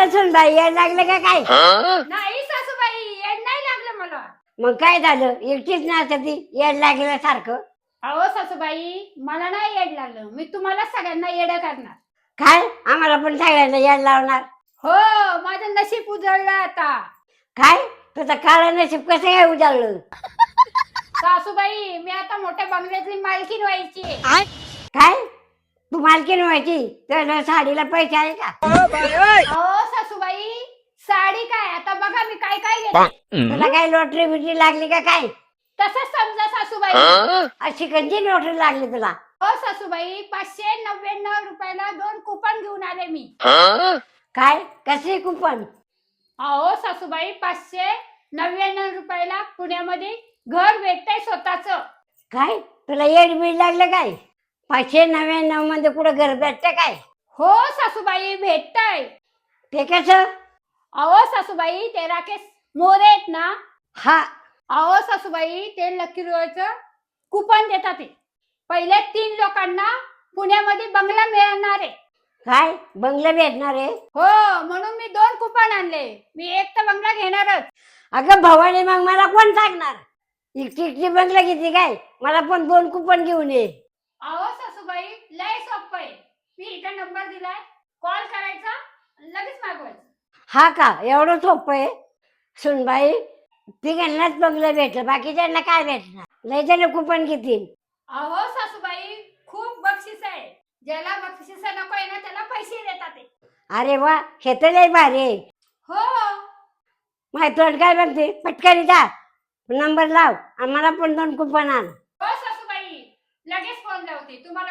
झालं सुनबाई, येड लागलं का काय? नाही सासूबाई, येड नाही लागलं मला. मग काय झालं? एकटीच नाचती ती येड लागल्यासारखं. अहो सासूबाई, मला नाही येड लागलं, मी तुम्हाला सगळ्यांना येड करणार. काय आम्हाला पण सगळ्यांना येड लावणार? हो, माझं नशीब उजळलं आता. काय तुझं काळं नशीब कसं काय उजाळलं? सासूबाई, मी आता मोठ्या बंगल्यातली मालकीण व्हायची. काय तू मालकीण व्हायची? तर साडीला पैसे आहे का? अहो सासूबाई, साडी काय, आता बघा मी काय काय घेते. तुला काय लॉटरी बिटरी लागली का काय? तसंच समजा सासूबाई. अशी कोणती लॉटरी लागली तुला? हो सासूबाई, 599 रुपयाला 2 कुपन घेऊन आले मी. काय कसली कुपन? अहो सासूबाई, 599 रुपयाला पुण्यामध्ये घर भेटतंय स्वतःच. काय तुला येड बीड लागलं काय? 599 मध्ये कुठं घर भेटतं काय? हो सासूबाई, भेटतंय. ते कसं? अहो सासूबाई, ते राकेश मोरे आहेत ना. हा. अहो सासूबाई, ते लकी ड्रॉचं कुपन देतात. ते पहिले 3 लोकांना पुण्यामध्ये बंगला मिळणार आहे. काय बंगला भेटणार आहे? हो, म्हणून मी 2 कुपन आणले. मी एक तर बंगला घेणारच. अगं भवानी, मग मला कोण सांगणार? एकटी बंगला घेतली काय? मला पण 2 कुपन घेऊन ये. अहो सासूबाई, लय सोपं आहे. मी इथं नंबर दिलाय, कॉल करायचा, लगेच मागवायचं. हा का, एवढं सोपं आहे? सुनबाई, तिघांनाच बंगला भेटलं, बाकीच्यांना काय भेटणार? लय जण कुपन घेतील. अहो सासूबाई, खूप बक्षीस आहे. ज्याला बक्षीस नको आहे ना, त्याला पैसे देतात ते. अरे वा, हे तर लय भारी आहे. हो. माहिती वाट काय बघते, पटकन जा, नंबर लाव आणि मला पण 2 कुपन आण. हो सासूबाई, लगेच फोन लावते तुम्हाला.